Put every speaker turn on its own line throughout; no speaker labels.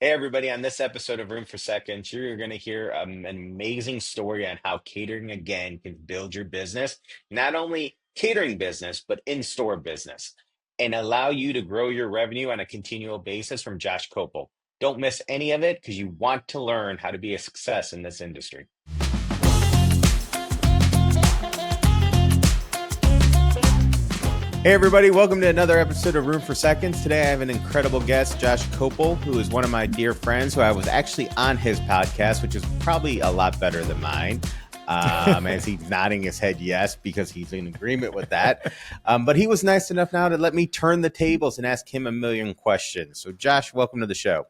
Hey, everybody, on this episode of Room for Seconds, you're going to hear an amazing story on how catering again can build your business, not only catering business, but in-store business, and allow you to grow your revenue on a continual basis from Josh Kopel. Don't miss any of it because you want to learn how to be a success in this industry.
Hey everybody, welcome to another episode of Room for Seconds. Today I have an incredible guest, Josh Kopel, who is one of my dear friends who I was actually on his podcast, which is probably a lot better than mine. As he's nodding his head yes, because he's in agreement with that. But he was nice enough now to let me turn the tables and ask him a million questions. So Josh, welcome to the show.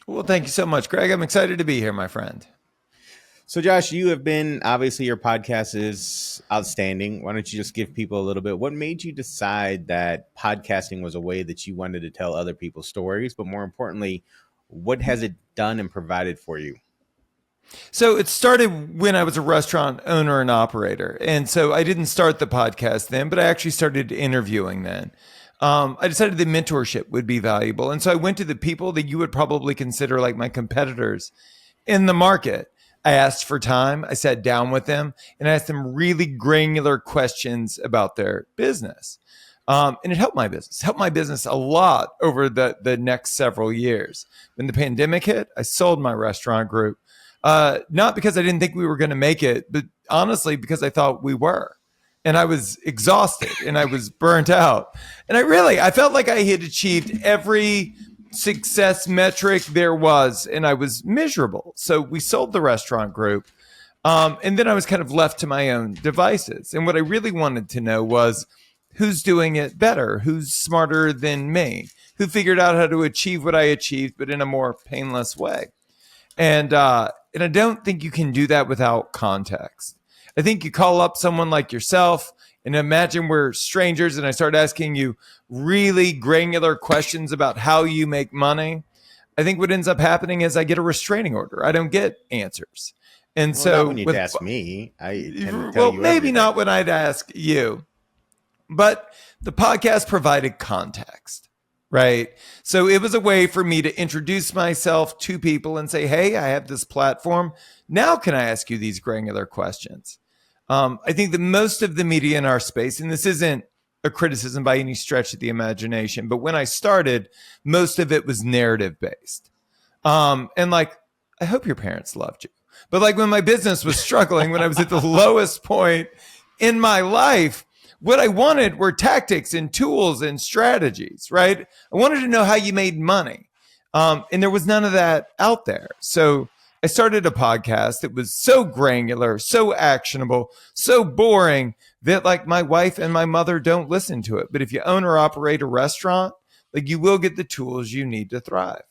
Well, thank you so much, Greg. I'm excited to be here, my friend.
So Josh, you have been, obviously your podcast is outstanding. Why don't you just give people a little bit, what made you decide that podcasting was a way that you wanted to tell other people's stories, but more importantly, what has it done and provided for you?
So it started when I was a restaurant owner and operator. And so I didn't start the podcast then, but I actually started interviewing then. I decided that mentorship would be valuable. And so I went to the people that you would probably consider like my competitors in the market. I asked for time. I sat down with them and I asked them really granular questions about their business. And it helped my business a lot over the next several years. When the pandemic hit, I sold my restaurant group. Not because I didn't think we were going to make it, but honestly, because I thought we were. And I was exhausted and I was burnt out. And I felt like I had achieved every success metric there was, and I was miserable. So we sold the restaurant group. And then I was kind of left to my own devices. And what I really wanted to know was who's doing it better, who's smarter than me, who figured out how to achieve what I achieved, but in a more painless way. And I don't think you can do that without context. I think you call up someone like yourself and imagine we're strangers and I start asking you really granular questions about how you make money. I think what ends up happening is I get a restraining order. I don't get answers. And so
not when you ask me, I tend to tell you
maybe
everything.
not when I'd ask you, but the podcast provided context. Right. So it was a way for me to introduce myself to people and say, hey, I have this platform. Now, can I ask you these granular questions? I think that most of the media in our space, and this isn't a criticism by any stretch of the imagination, but when I started, most of it was narrative based. And like, I hope your parents loved you. But like when my business was struggling, when I was at the lowest point in my life, what I wanted were tactics and tools and strategies, right? I wanted to know how you made money. And there was none of that out there. So I started a podcast that was so granular, so actionable, so boring that like my wife and my mother don't listen to it. But if you own or operate a restaurant, like you will get the tools you need to thrive.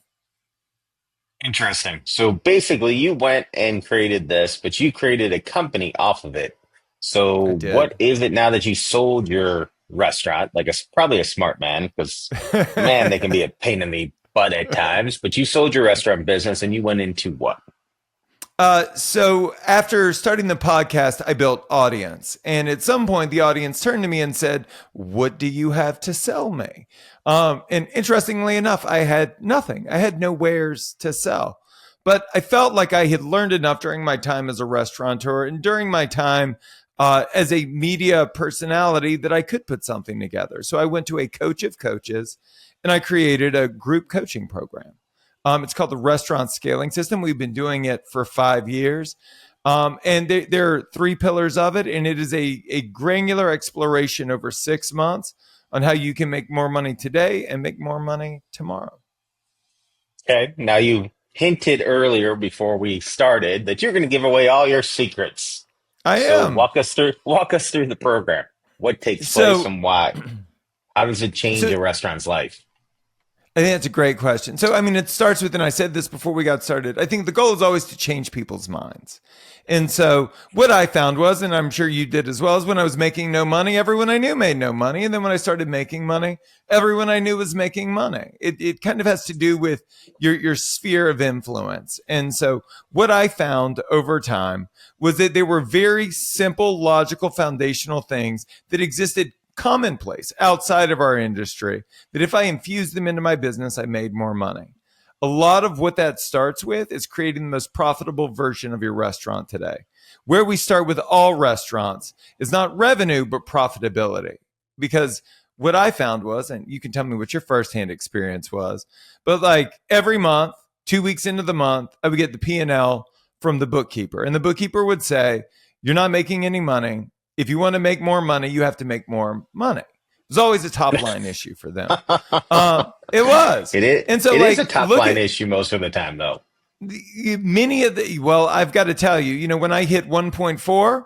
Interesting. So basically, you went and created this, but you created a company off of it.
I
So what
did.
is it now that you sold your restaurant? Like probably a smart man, because man, they can be a pain in the butt at times. But you sold your restaurant business and you went into what?
So after starting the podcast, I built audience. And at some point, the audience turned to me and said, what do you have to sell me? And interestingly enough, I had nothing. I had no wares to sell. But I felt like I had learned enough during my time as a restaurateur and during my time as a media personality that I could put something together. So I went to a coach of coaches and I created a group coaching program. It's called the Restaurant Scaling System. We've been doing it for 5 years. And there are 3 pillars of it. And it is a granular exploration over 6 months on how you can make more money today and make more money tomorrow.
Okay. Now you hinted earlier before we started that you're going to give away all your secrets.
I
So
am.
walk us through the program. What takes place
So,
and why? How does it change
so
a restaurant's life?
I think that's a great question. So, I mean, it starts with, and I said this before we got started, I think the goal is always to change people's minds. And so what I found was, and I'm sure you did as well, is when I was making no money, everyone I knew made no money. And then when I started making money, everyone I knew was making money. It kind of has to do with your sphere of influence. And so what I found over time was that there were very simple, logical, foundational things that existed commonplace outside of our industry that if I infused them into my business, I made more money. A lot of what that starts with is creating the most profitable version of your restaurant today. Where we start with all restaurants is not revenue, but profitability. Because what I found was, and you can tell me what your firsthand experience was, but like every month, 2 weeks into the month, I would get the P&L from the bookkeeper. And the bookkeeper would say, you're not making any money. If you want to make more money, you have to make more money. It was always a top line issue for them. It was.
It is.
And so,
It is a
like,
top
look
line
at
issue most of the time, though.
many of the, well, I've got to tell you, when I hit 1.4,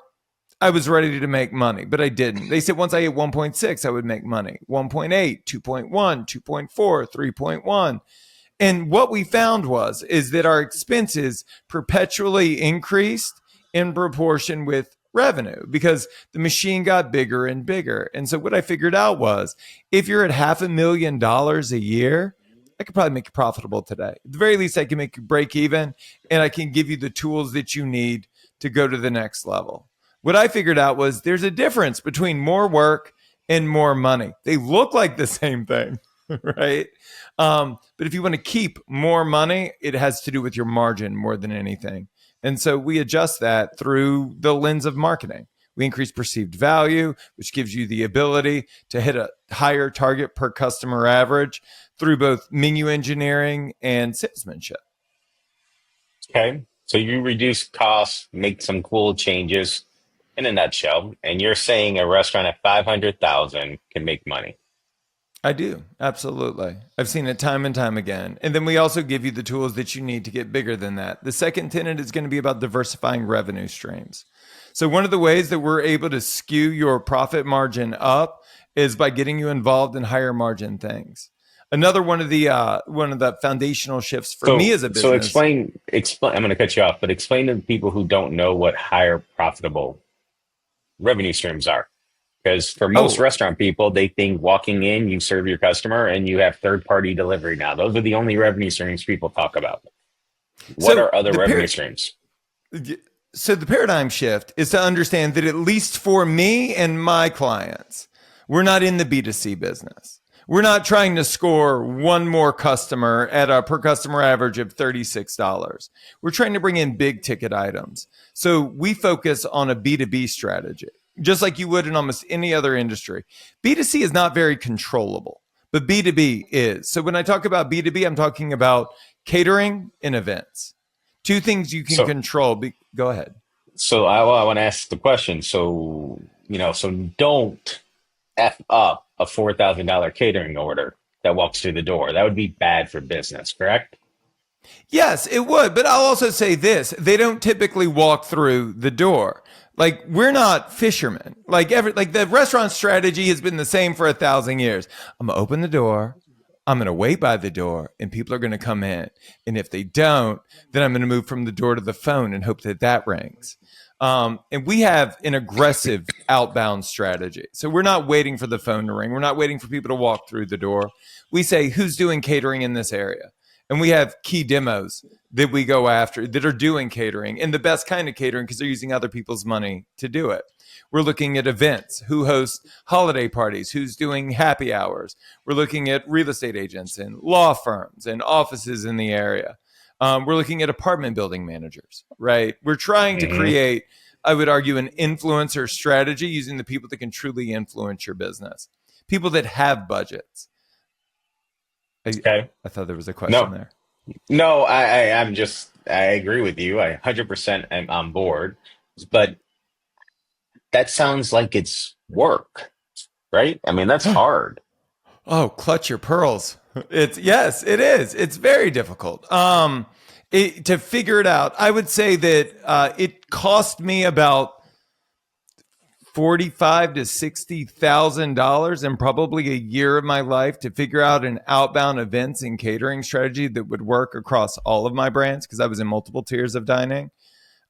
I was ready to make money, but I didn't. They said once I hit 1.6, I would make money. 1.8, 2.1, 2.4, 3.1. And what we found is that our expenses perpetually increased in proportion with revenue because the machine got bigger and bigger. And so what I figured out was if you're at $500,000 a year, I could probably make you profitable today. At the very least, I can make you break even and I can give you the tools that you need to go to the next level. What I figured out was there's a difference between more work and more money. They look like the same thing, right? But if you want to keep more money, it has to do with your margin more than anything. And so we adjust that through the lens of marketing. We increase perceived value, which gives you the ability to hit a higher target per customer average through both menu engineering and salesmanship.
Okay. So you reduce costs, make some cool changes in a nutshell, and you're saying a restaurant at 500,000 can make money.
I do. Absolutely. I've seen it time and time again. And then we also give you the tools that you need to get bigger than that. The second tenet is going to be about diversifying revenue streams. So one of the ways that we're able to skew your profit margin up is by getting you involved in higher margin things. Another one of the foundational shifts for me as a
So
business.
explain. I'm going to cut you off, but explain to the people who don't know what higher profitable revenue streams are. Because for most
Oh,
restaurant people, they think walking in, you serve your customer, and you have third party delivery now. Those are the only revenue streams people talk about. What
so
are other
the
revenue
par-
streams?
so the paradigm shift is to understand that at least for me and my clients, we're not in the B2C business. We're not trying to score one more customer at a per customer average of $36. We're trying to bring in big ticket items. So we focus on a B2B strategy, just like you would in almost any other industry. B2C is not very controllable, but B2B is. So when I talk about B2B, I'm talking about catering and events. Two things you can
So,
control. Go ahead.
I want to ask the question. So don't F up a $4,000 catering order that walks through the door. That would be bad for business, correct?
Yes, it would. But I'll also say this. They don't typically walk through the door. Like we're not fishermen. Like the restaurant strategy has been the same for 1,000 years. I'm gonna open the door. I'm gonna wait by the door, and people are gonna come in. And if they don't, then I'm gonna move from the door to the phone and hope that that rings. And we have an aggressive outbound strategy. So we're not waiting for the phone to ring. We're not waiting for people to walk through the door. We say, who's doing catering in this area? And we have key demos that we go after that are doing catering and the best kind of catering because they're using other people's money to do it. We're looking at events, who hosts holiday parties, who's doing happy hours. We're looking at real estate agents and law firms and offices in the area. We're looking at apartment building managers, right? We're trying to
Hmm.
create, I would argue, an influencer strategy using the people that can truly influence your business, people that have budgets. I,
Okay.
I thought there was a question
No,
there.
no, I agree with you. I 100% am on board, but that sounds like it's work, right? I mean, that's hard.
Oh, clutch your pearls. Yes, it is. It's very difficult. To figure it out, I would say that it cost me about 45 to $60,000 and probably a year of my life to figure out an outbound events and catering strategy that would work across all of my brands because I was in multiple tiers of dining.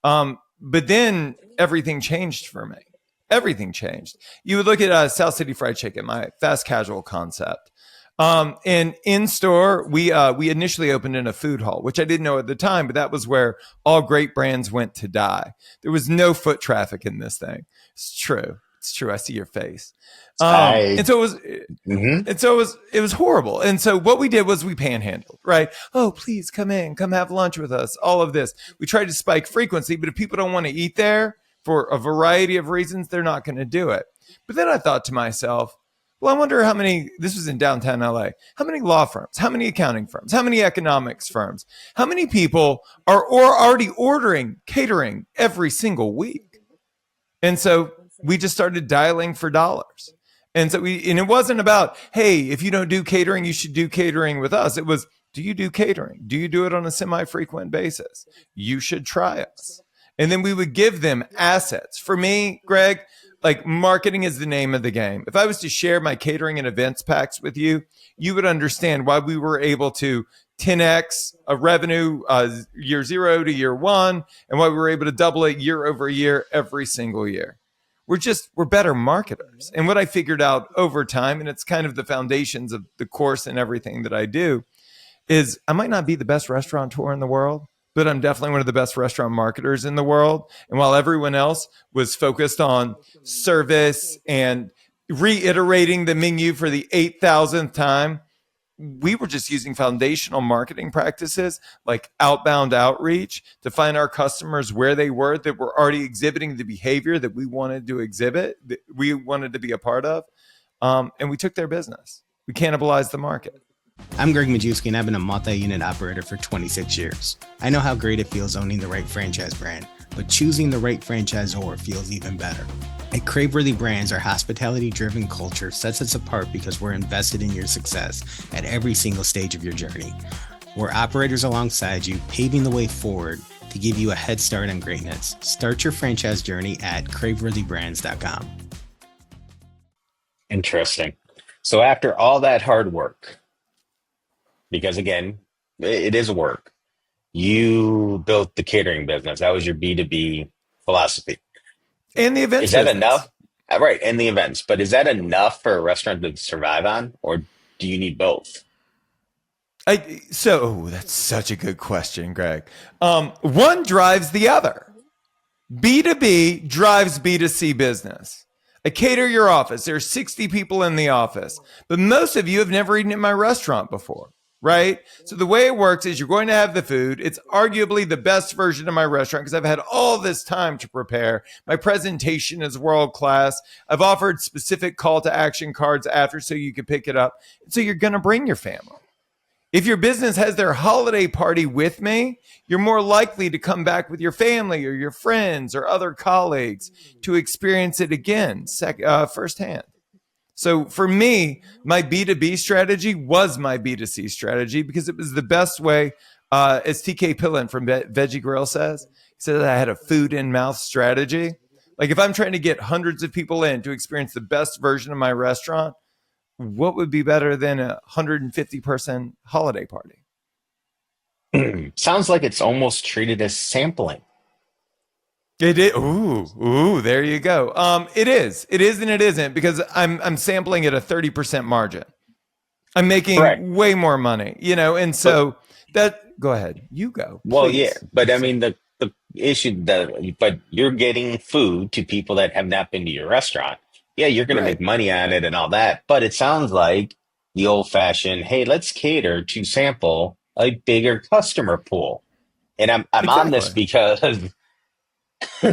But then everything changed for me. Everything changed. You would look at South City Fried Chicken, my fast casual concept. And in store, we initially opened in a food hall, which I didn't know at the time, but that was where all great brands went to die. There was no foot traffic in this thing. It's true. It's true. I see your face.
I
And so it was,
mhm.
and so it was horrible. And so what we did was we panhandled, right? Oh, please come in, come have lunch with us. All of this. We tried to spike frequency, but if people don't want to eat there for a variety of reasons, they're not going to do it. But then I thought to myself, well, I wonder how many, this was in downtown LA, how many law firms, how many accounting firms, how many economics firms, how many people are already ordering catering every single week? And so we just started dialing for dollars. And and it wasn't about, hey, if you don't do catering, you should do catering with us. It was, do you do catering? Do you do it on a semi-frequent basis? You should try us. And then we would give them assets. For me, Greg, like marketing is the name of the game. If I was to share my catering and events packs with you, you would understand why we were able to 10x a revenue year 0 to year 1, and why we were able to double it year over year every single year. We're better marketers. And what I figured out over time, and it's kind of the foundations of the course and everything that I do, is I might not be the best restaurateur in the world, but I'm definitely one of the best restaurant marketers in the world. And while everyone else was focused on service and reiterating the menu for the 8,000th time, we were just using foundational marketing practices like outbound outreach to find our customers where they were that were already exhibiting the behavior that we wanted to exhibit, that we wanted to be a part of. And we took their business. We cannibalized the market.
I'm Greg Majewski, and I've been a multi-unit operator for 26 years. I know how great it feels owning the right franchise brand, but choosing the right franchisor feels even better. At Craveworthy Brands, our hospitality-driven culture sets us apart because we're invested in your success at every single stage of your journey. We're operators alongside you, paving the way forward to give you a head start on greatness. Start your franchise journey at craveworthybrands.com.
Interesting. So after all that hard work, because again, it is work, you built the catering business. That was your B2B philosophy.
And the events
Is that
business.
enough? Right, and the events, but is that enough for a restaurant to survive on, or do you need both?
That's such a good question, Greg. One drives the other. B2B drives B2C business. I cater your office. There are 60 people in the office, but most of you have never eaten at my restaurant before, right? So the way it works is you're going to have the food. It's arguably the best version of my restaurant because I've had all this time to prepare. My presentation is world class. I've offered specific call to action cards after so you can pick it up. So you're going to bring your family. If your business has their holiday party with me, you're more likely to come back with your family or your friends or other colleagues to experience it again firsthand. So for me, my B2B strategy was my B2C strategy because it was the best way, as TK Pillen from Veggie Grill says, he said that I had a food in mouth strategy. Like if I'm trying to get hundreds of people in to experience the best version of my restaurant, what would be better than a 150 person holiday party?
Sounds like it's almost treated as sampling.
It is. Ooh, there you go. It is, and it isn't because I'm sampling at a 30% margin. I'm
Correct.
making way more money, and
But
so go ahead, you go,
well, yeah,
please.
but I mean the issue that but you're getting food to people that have not been to your restaurant. Yeah, you're going to
Right.
make money on it and all that, but it sounds like the old fashioned, hey, let's cater to sample a bigger customer pool. And I'm on this
Exactly.
because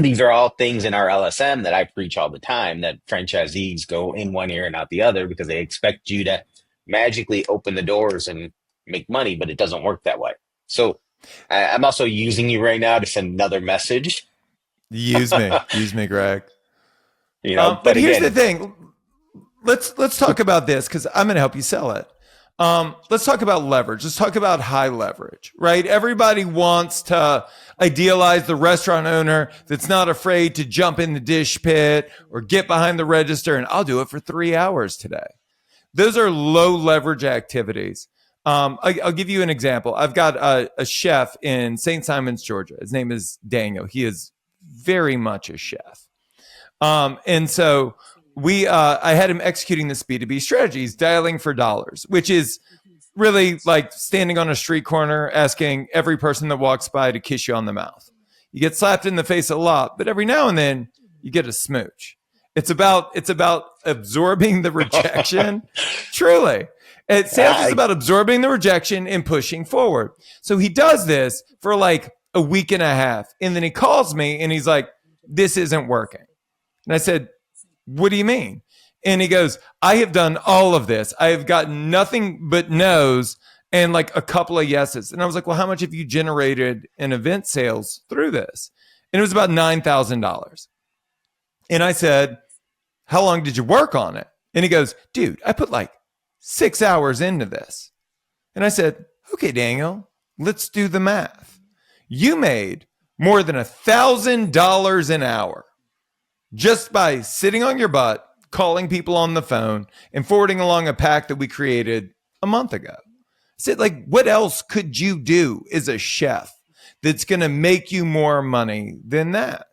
these are all things in our LSM that I preach all the time that franchisees go in one ear and out the other because they expect you to magically open the doors and make money, but it doesn't work that way. So I'm also using you right now to send another message,
Use me, Greg.
but
But here's the
again,
thing. Let's talk about this because I'm going to help you sell it. Let's talk about leverage. Let's talk about high leverage, right? Everybody wants to idealize the restaurant owner that's not afraid to jump in the dish pit or get behind the register and I'll do it for 3 hours today. Those are low leverage activities. I'll give you an example. I've got a chef in St. Simons, Georgia. His name is Daniel. He is very much a chef. And so I had him executing this B2B strategy. He's dialing for dollars, which is really like standing on a street corner, asking every person that walks by to kiss you on the mouth. You get slapped in the face a lot, but every now and then you get a smooch. It's about absorbing the rejection. Truly. Sales is about absorbing the rejection and pushing forward. So he does this for like a week and a half. And then he calls me and he's like, this isn't working. And I said, what do you mean? And he goes, I have done all of this. I have gotten nothing but no's and like a couple of yeses. And I was like, well, how much have you generated in event sales through this? And it was about $9,000. And I said, how long did you work on it? And he goes, dude, I put like 6 hours into this. And I said, okay, Daniel, let's do the math. You made more than $1,000 an hour just by sitting on your butt, calling people on the phone, and forwarding along a pack that we created a month ago. I said, like, what else could you do as a chef that's going to make you more money than that?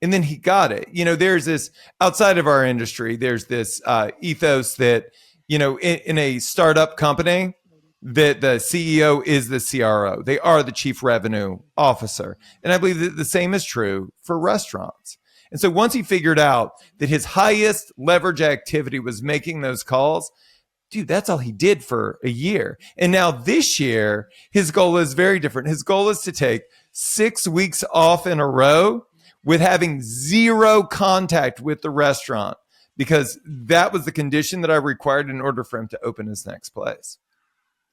And then he got it. You know, there's this outside of our industry, there's this ethos that, you know, in a startup company, that the CEO is the CRO. They are the chief revenue officer. And I believe that the same is true for restaurants. And so once he figured out that his highest leverage activity was making those calls, dude, that's all he did for a year. And now this year, his goal is very different. His goal is to take 6 weeks off in a row with having zero contact with the restaurant, because that was the condition that I required in order for him to open his next place.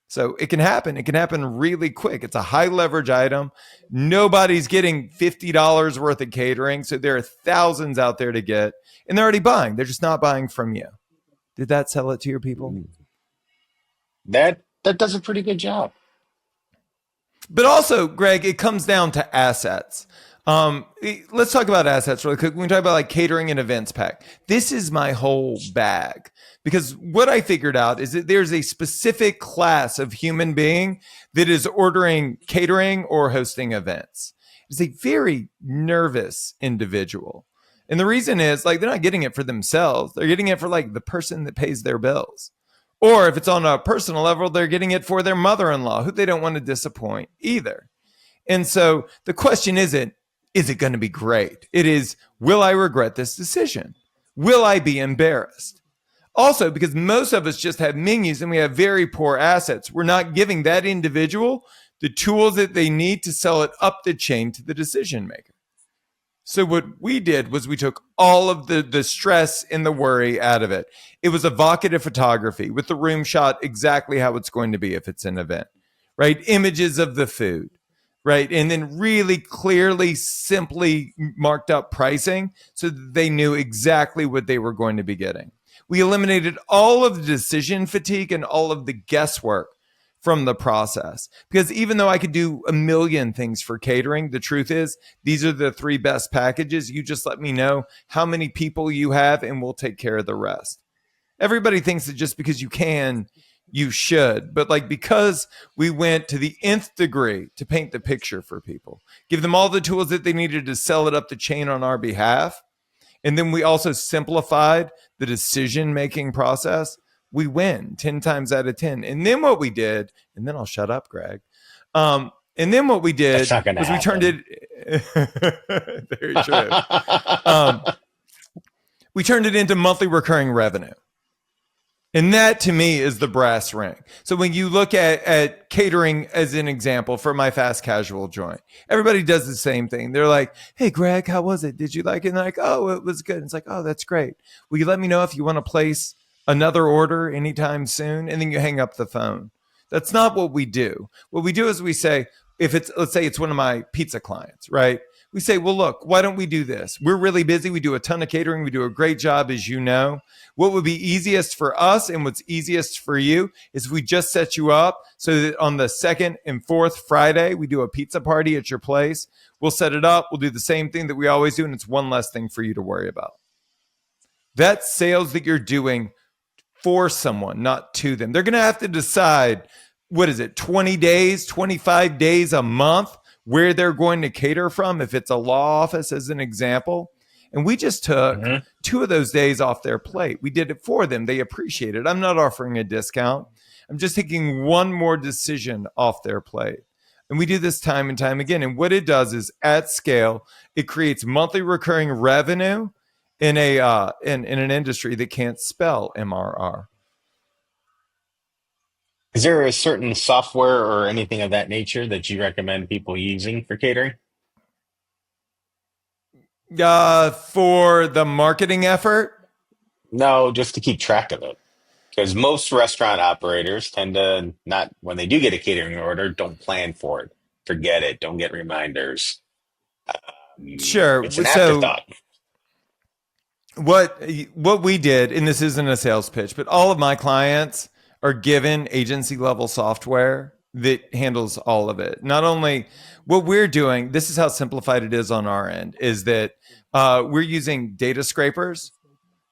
So it can happen. It can happen really quick. It's a high leverage item. Nobody's getting $50 worth of catering. So there are thousands out there to get, and they're already buying. They're just not buying from you. Did that sell it to your people?
That does a pretty good job.
But also, Greg, it comes down to assets. Let's talk about assets really quick. When we talk about like catering and events pack, this is my whole bag, because what I figured out is that there's a specific class of human being that is ordering catering or hosting events. It's a very nervous individual. And the reason is, like, they're not getting it for themselves. They're getting it for like the person that pays their bills. Or if it's on a personal level, they're getting it for their mother-in-law, who they don't want to disappoint either. And so the question isn't, is it going to be great? It is, will I regret this decision? Will I be embarrassed? Also, because most of us just have menus and we have very poor assets, we're not giving that individual the tools that they need to sell it up the chain to the decision maker. So what we did was we took all of the stress and the worry out of it. It was evocative photography with the room shot exactly how it's going to be if it's an event, right? Images of the food, right? And then really clearly, simply marked up pricing so that they knew exactly what they were going to be getting. We eliminated all of the decision fatigue and all of the guesswork from the process. Because even though I could do a million things for catering, the truth is these are the 3 best packages. You just let me know how many people you have and we'll take care of the rest. Everybody thinks that just because you can, you should. But like, because we went to the nth degree to paint the picture for people, give them all the tools that they needed to sell it up the chain on our behalf. And then we also simplified the decision-making process. We win 10 times out of 10. And then what we did, and then I'll shut up, Greg. And then what we did was we turned it, very true. We turned it into monthly recurring revenue. And that to me is the brass ring. So when you look at catering as an example for my fast casual joint, everybody does the same thing. They're like, hey, Greg, how was it? Did you like it? And they're like, oh, it was good. And it's like, oh, that's great. Will you let me know if you want to place another order anytime soon? And then you hang up the phone. That's not what we do. What we do is we say, if it's, let's say it's one of my pizza clients, right? We say, well, look, why don't we do this? We're really busy. We do a ton of catering. We do a great job, as you know. What would be easiest for us and what's easiest for you is we just set you up so that on the 2nd and 4th Friday, we do a pizza party at your place. We'll set it up. We'll do the same thing that we always do. And it's one less thing for you to worry about. That's sales that you're doing for someone, not to them. They're going to have to decide, what is it, 20 days, 25 days, a month, where they're going to cater from, if it's a law office as an example. And we just took 2 of those days off their plate. We did it for them. They appreciate it. I'm not offering a discount. I'm just taking one more decision off their plate. And we do this time and time again. And what it does is, at scale, it creates monthly recurring revenue in a in an industry that can't spell MRR.
Is there a certain software or anything of that nature that you recommend people using for catering?
For the marketing effort,
No, just to keep track of it. Because most restaurant operators tend to not, when they do get a catering order, don't plan for it. Forget it. Don't get reminders. It's
sure.
an
So
afterthought.
what what we did, and this isn't a sales pitch, but all of my clients are given agency level software that handles all of it. Not only what we're doing, this is how simplified it is on our end, is that we're using data scrapers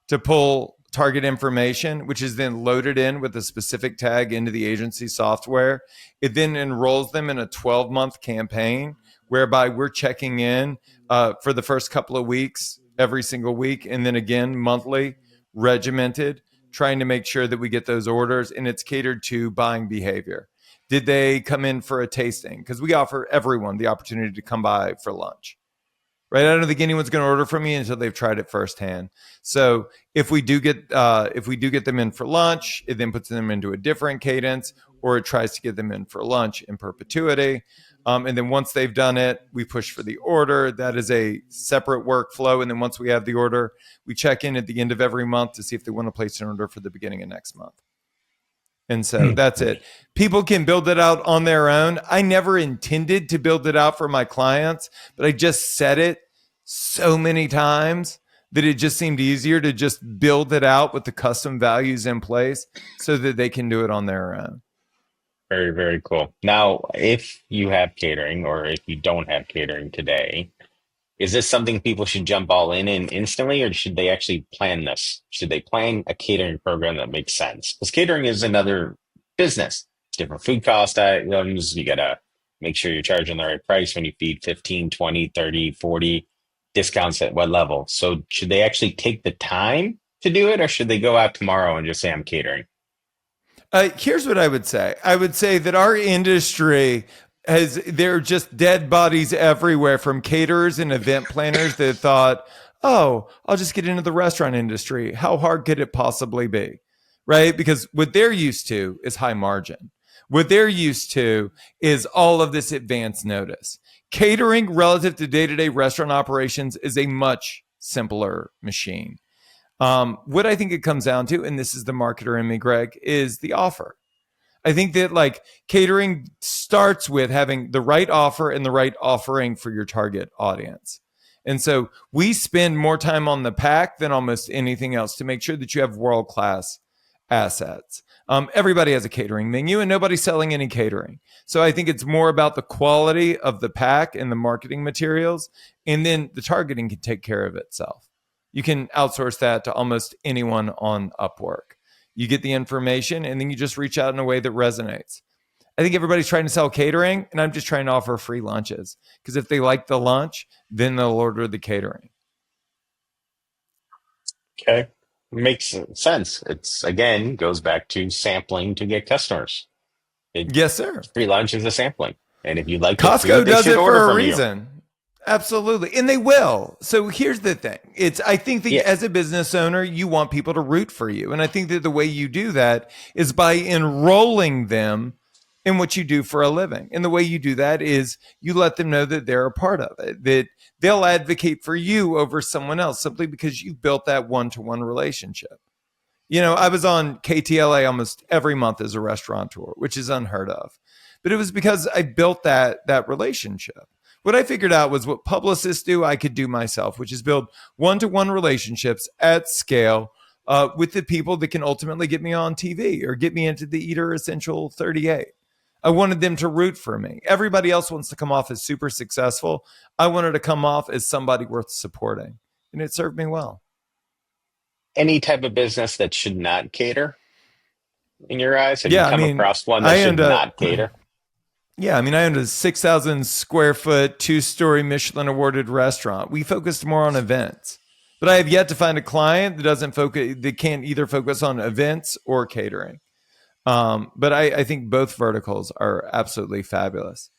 to pull target information, which is then loaded in with a specific tag into the agency software. It then enrolls them in a 12-month campaign whereby we're checking in for the first couple of weeks, every single week, and then again monthly, regimented, trying to make sure that we get those orders and it's catered to buying behavior. Did they come in for a tasting? Because we offer everyone the opportunity to come by for lunch, right? I don't think anyone's going to order from me until they've tried it firsthand. So if we do get them in for lunch, it then puts them into a different cadence, or it tries to get them in for lunch in perpetuity. And then once they've done it, we push for the order. That is a separate workflow. And then once we have the order, we check in at the end of every month to see if they want to place an order for the beginning of next month. And so that's it. People can build it out on their own. I never intended to build it out for my clients, but I just said it so many times that it just seemed easier to just build it out with the custom values in place so that they can do it on their own.
Very, very cool. Now, if you have catering or if you don't have catering today, is this something people should jump all in instantly, or should they actually plan this? Should they plan a catering program that makes sense? Because catering is another business. It's different food cost items. You got to make sure you're charging the right price when you feed 15, 20, 30, 40 discounts at what level. So should they actually take the time to do it, or should they go out tomorrow and just say, I'm catering?
Here's what I would say. I would say that our industry there are just dead bodies everywhere from caterers and event planners that thought, oh, I'll just get into the restaurant industry. How hard could it possibly be? Right? Because what they're used to is high margin. What they're used to is all of this advance notice. Catering relative to day-to-day restaurant operations is a much simpler machine. What I think it comes down to, and this is the marketer in me, Greg, is the offer. I think that like catering starts with having the right offer and the right offering for your target audience. And so we spend more time on the pack than almost anything else to make sure that you have world-class assets. Everybody has a catering menu and nobody's selling any catering. So I think it's more about the quality of the pack and the marketing materials. And then the targeting can take care of itself. You can outsource that to almost anyone on Upwork. You get the information and then you just reach out in a way that resonates. I think everybody's trying to sell catering, and I'm just trying to offer free lunches because if they like the lunch, then they'll order the catering.
Okay. Makes sense. It's again goes back to sampling to get customers. It,
Yes, sir.
free lunch is a sampling. And if you like the food,
Costco
they
does
should
it
order
for a
from you.
reason. Absolutely. And they will. So here's the thing. I think that
Yeah.
as a business owner, you want people to root for you. And I think that the way you do that is by enrolling them in what you do for a living. And the way you do that is you let them know that they're a part of it, that they'll advocate for you over someone else simply because you've built that one-to-one relationship. You know, I was on KTLA almost every month as a restaurateur, which is unheard of. But it was because I built that relationship. What I figured out was what publicists do, I could do myself, which is build one-to-one relationships at scale with the people that can ultimately get me on TV or get me into the Eater Essential 38. I wanted them to root for me. Everybody else wants to come off as super successful. I wanted to come off as somebody worth supporting, and it served me well.
Any type of business that should not cater in your eyes? Have you
Yeah, I
come
mean,
across one that
I
should
owned a
not cater?
Yeah, I mean, I owned a 6,000 square foot, 2-story Michelin awarded restaurant. We focused more on events, but I have yet to find a client that doesn't focus, that can't either focus on events or catering. But I think both verticals are absolutely fabulous.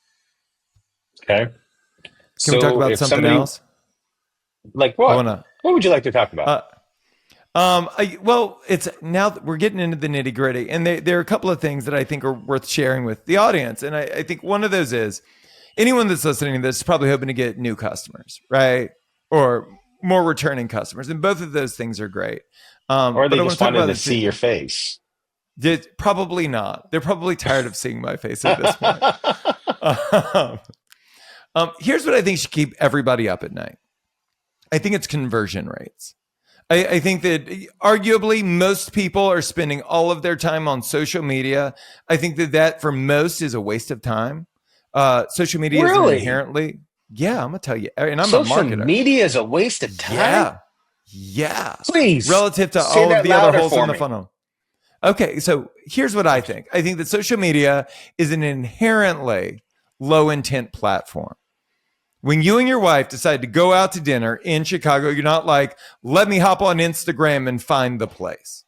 Okay.
Can we talk
So
about
if
something
somebody,
else?
Like
I
what?
want to.
What would you like to talk about?
Uh, well, it's now that we're getting into the nitty gritty, and there are a couple of things that I think are worth sharing with the audience. And I think one of those is anyone that's listening to this is probably hoping to get new customers, right? Or more returning customers. And both of those things are great.
Or
But
they
I want
just
to talk
wanted
about
to
it.
see your face?
Probably not. They're probably tired of seeing my face at this point. Um, Here's what I think should keep everybody up at night. I think it's conversion rates. I think that arguably most people are spending all of their time on social media. I think that for most is a waste of time. Social media is an
Really?
inherently, yeah, I'm gonna tell you, and I'm a
Social
marketer.
media is a waste of time?
Yeah, yeah,
Please
relative to
say
all of
that
the other
louder
holes in
for
the
me.
funnel. Okay, so here's what I think. I think that social media is an inherently low intent platform. When you and your wife decide to go out to dinner in Chicago, you're not like, let me hop on Instagram and find the place.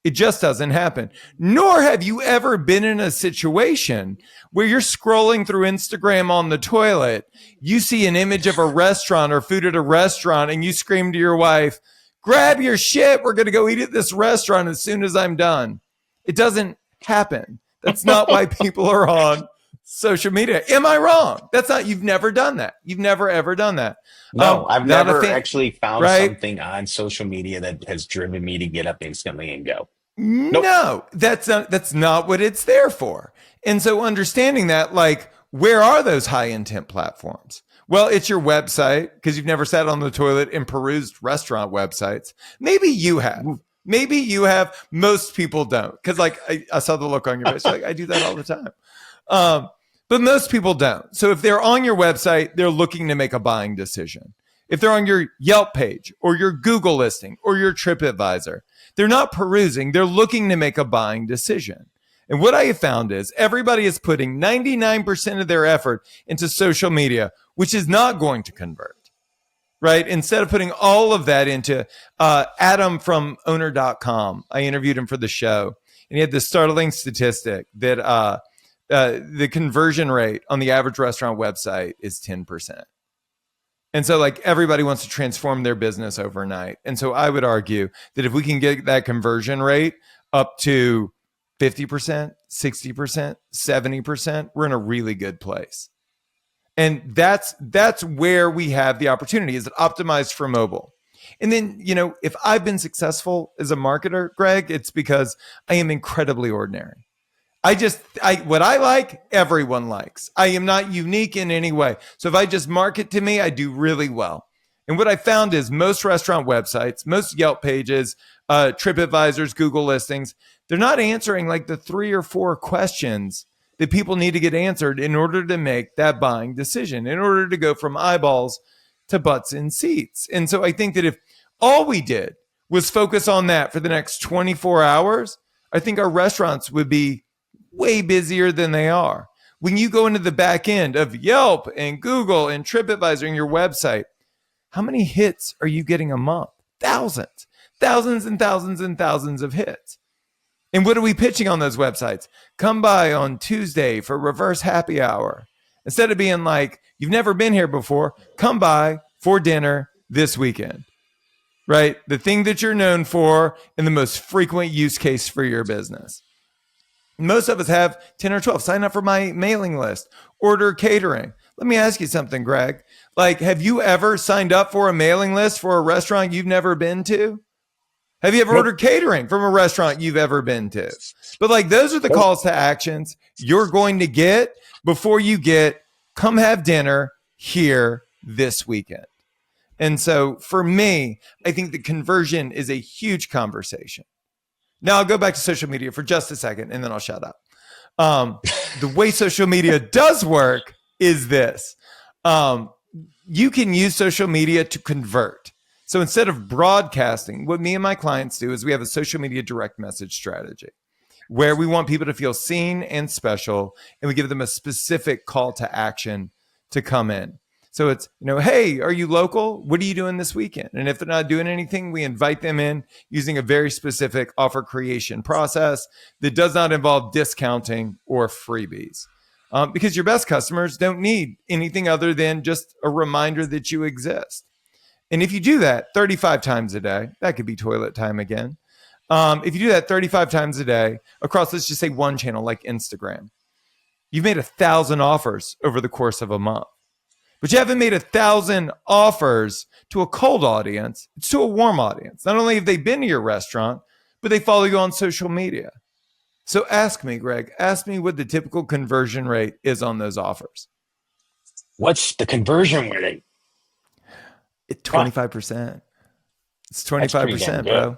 It just doesn't happen. Nor have you ever been in a situation where you're scrolling through Instagram on the toilet, you see an image of a restaurant or food at a restaurant, and you scream to your wife, grab your shit. We're going to go eat at this restaurant as soon as I'm done. It doesn't happen. That's not why people are on social media. Am I wrong? That's not, you've never done that. You've never, ever done that.
No, I've
Not a
never
fan,
actually found
right?
something on social media that has driven me to get up instantly and go. Nope.
No, that's not what it's there for. And so understanding that, like, where are those high intent platforms? Well, it's your website because you've never sat on the toilet and perused restaurant websites. Maybe you have. Maybe you have. Most people don't. Because like I saw the look on your face. Like I do that all the time. But most people don't. So if they're on your website, they're looking to make a buying decision. If they're on your Yelp page or your Google listing or your TripAdvisor, they're not perusing, they're looking to make a buying decision. And what I have found is everybody is putting 99% of their effort into social media, which is not going to convert, right? Instead of putting all of that into Adam from owner.com, I interviewed him for the show, and he had this startling statistic that the conversion rate on the average restaurant website is 10%. And so like everybody wants to transform their business overnight. And so I would argue that if we can get that conversion rate up to 50%, 60%, 70%, we're in a really good place. And that's where we have the opportunity, is it optimized for mobile. And then, if I've been successful as a marketer, Greg, it's because I am incredibly ordinary. What I like, everyone likes. I am not unique in any way. So if I just market to me, I do really well. And what I found is most restaurant websites, most Yelp pages, TripAdvisors, Google listings, they're not answering like the 3 or 4 questions that people need to get answered in order to make that buying decision, in order to go from eyeballs to butts in seats. And so I think that if all we did was focus on that for the next 24 hours, I think our restaurants would be way busier than they are. When you go into the back end of Yelp and Google and TripAdvisor and your website, how many hits are you getting a month? Thousands, thousands and thousands and thousands of hits. And what are we pitching on those websites? Come by on Tuesday for reverse happy hour. Instead of being like, you've never been here before, come by for dinner this weekend, right? The thing that you're known for and the most frequent use case for your business. Most of us have 10 or 12. Sign up for my mailing list. Order catering. Let me ask you something, Greg. Like, have you ever signed up for a mailing list for a restaurant you've never been to? Have you ever
Nope.
ordered catering from a restaurant you've ever been to? But like, those are the calls to actions you're going to get before you get, come have dinner here this weekend. And so for me, I think the conversion is a huge conversation. Now I'll go back to social media for just a second and then I'll shut up. The way social media does work is this. You can use social media to convert. So instead of broadcasting, what me and my clients do is we have a social media direct message strategy where we want people to feel seen and special, and we give them a specific call to action to come in. So it's, hey, are you local? What are you doing this weekend? And if they're not doing anything, we invite them in using a very specific offer creation process that does not involve discounting or freebies. Because your best customers don't need anything other than just a reminder that you exist. And if you do that 35 times a day, that could be toilet time again. If you do that 35 times a day across, let's just say one channel like Instagram, you've made 1,000 offers over the course of a month. But you haven't made 1,000 offers to a cold audience. It's to a warm audience. Not only have they been to your restaurant, but they follow you on social media. So ask me, Greg, ask me what the typical conversion rate is on those offers.
What's the conversion rate?
It's 25%. It's
That's pretty damn
25%,
good.
bro.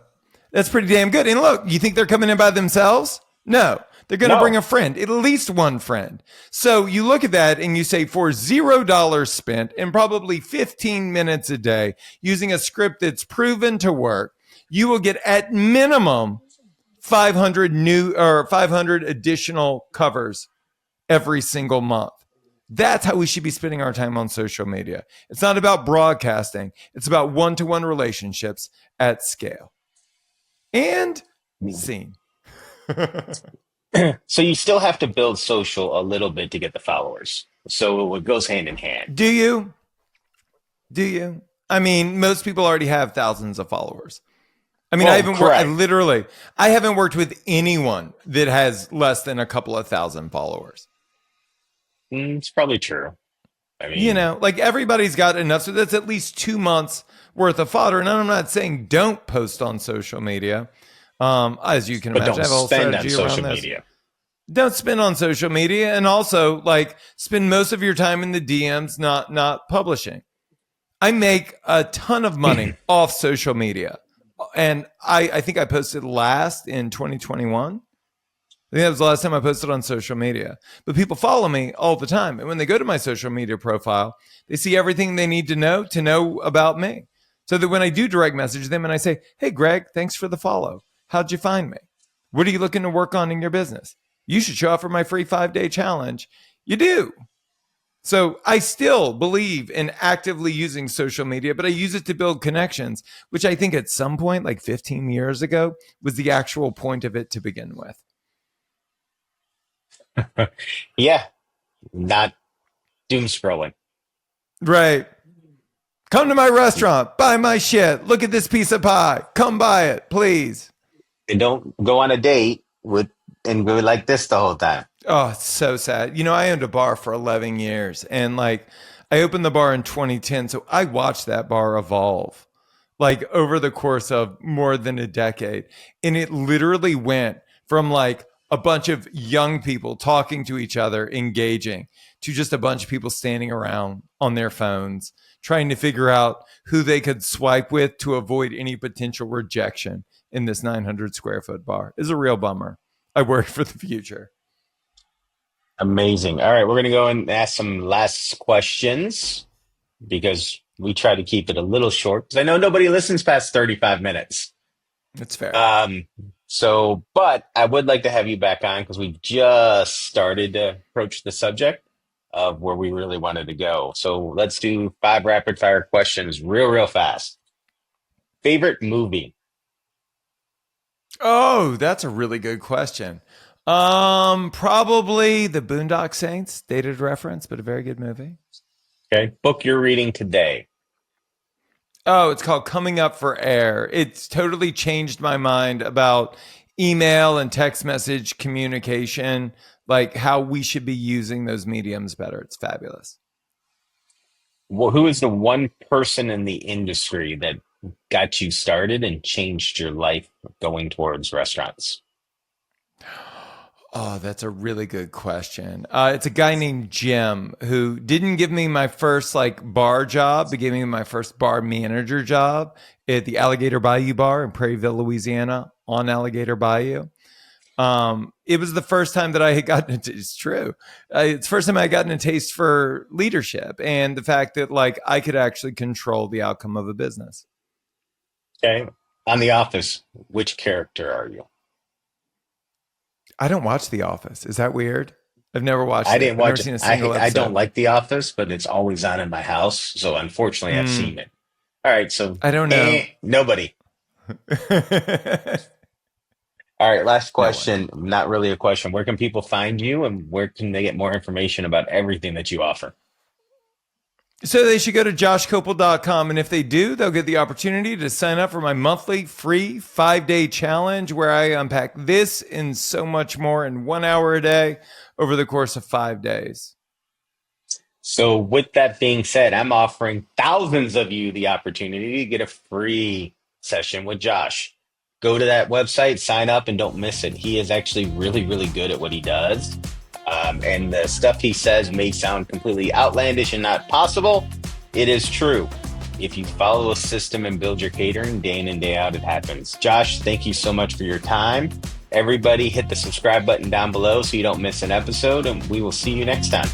That's pretty damn good. And look, you think they're coming in by themselves? No, they're going to
No.
bring a friend, at least one friend. So you look at that and you say for $0 spent and probably 15 minutes a day using a script that's proven to work, you will get at minimum 500 new or 500 additional covers every single month. That's how we should be spending our time on social media. It's not about broadcasting. It's about one-to-one relationships at scale. And scene.
So you still have to build social a little bit to get the followers. So it goes hand in hand.
Do you? Do you? I mean, most people already have thousands of followers. I mean,
Well,
I haven't
correct.
I haven't worked with anyone that has less than a couple of thousand followers.
It's probably true. I
You
mean,
know, like everybody's got enough. So that's at least 2 months worth of fodder. And I'm not saying don't post on social media. As you can
but
imagine,
don't
I have a whole
spend on
strategy around
social
this.
media.
Don't spend on social media, and also like spend most of your time in the DMs, not publishing. I make a ton of money off social media, and I think I posted last in 2021. I think that was the last time I posted on social media. But people follow me all the time, and when they go to my social media profile, they see everything they need to know about me. So that when I do direct message them and I say, "Hey, Greg, thanks for the follow. How'd you find me? What are you looking to work on in your business? You should show up for my free 5-day challenge." You do. So I still believe in actively using social media, but I use it to build connections, which I think at some point, like 15 years ago, was the actual point of it to begin with.
Yeah, not doom scrolling.
Right. Come to my restaurant, buy my shit. Look at this piece of pie. Come buy it, please.
And don't go on a date with and go like this the whole time.
Oh, it's so sad. You know, I owned a bar for 11 years and like I opened the bar in 2010. So I watched that bar evolve like over the course of more than a decade. And it literally went from like a bunch of young people talking to each other, engaging, to just a bunch of people standing around on their phones, trying to figure out who they could swipe with to avoid any potential rejection in this 900 square foot bar. It's a real bummer. I worry for the future.
Amazing. All right, we're gonna go and ask some last questions because we try to keep it a little short because I know nobody listens past 35 minutes.
It's fair.
Um, but I would like to have you back on because we've just started to approach the subject of where we really wanted to go. So let's do 5 rapid fire questions real fast. Favorite movie?
Oh, that's a really good question. Probably The Boondock Saints, dated reference, but a very good movie.
Okay. Book you're reading today.
Oh, it's called Coming Up for Air. It's totally changed my mind about email and text message communication, like how we should be using those mediums better. It's fabulous.
Well, who is the one person in the industry that got you started and changed your life going towards restaurants?
Oh, that's a really good question. It's a guy named Jim who didn't give me my first like bar job, but gave me my first bar manager job at the Alligator Bayou Bar in Prairieville, Louisiana, on Alligator Bayou. It was the first time that I had gotten it's true. It's the first time I had gotten a taste for leadership and the fact that like I could actually control the outcome of a business.
Okay. On The Office, which character are you?
I don't watch The Office. Is that weird? I've never watched
I
it.
didn't
I've never
watch it.
seen a single
I don't
episode.
like The Office, but it's always on in my house. So unfortunately, I've
Mm,
seen it. All right. So,
I don't know.
nobody. All right. Last
No one.
question. Not really a question. Where can people find you and where can they get more information about everything that you offer?
So they should go to joshkopel.com. And if they do, they'll get the opportunity to sign up for my monthly free 5-day challenge where I unpack this and so much more in 1 hour a day over the course of 5 days.
So with that being said, I'm offering thousands of you the opportunity to get a free session with Josh. Go to that website, sign up, and don't miss it. He is actually really, really good at what he does. And the stuff he says may sound completely outlandish and not possible. It is true. If you follow a system and build your catering day in and day out, it happens. Josh, thank you so much for your time. Everybody hit the subscribe button down below so you don't miss an episode, and we will see you next time.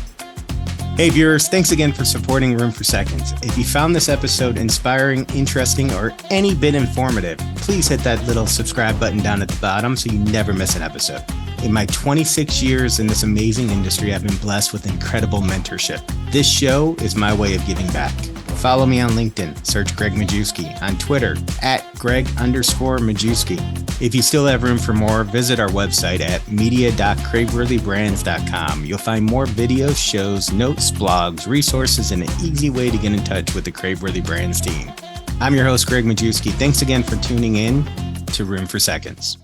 Hey viewers, thanks again for supporting Room for Seconds. If you found this episode inspiring, interesting, or any bit informative, please hit that little subscribe button down at the bottom so you never miss an episode. In my 26 years in this amazing industry, I've been blessed with incredible mentorship. This show is my way of giving back. Follow me on LinkedIn, search Greg Majewski, on Twitter, @Greg_Majewski. If you still have room for more, visit our website at media.craveworthybrands.com. You'll find more videos, shows, notes, blogs, resources, and an easy way to get in touch with the Craveworthy Brands team. I'm your host, Greg Majewski. Thanks again for tuning in to Room for Seconds.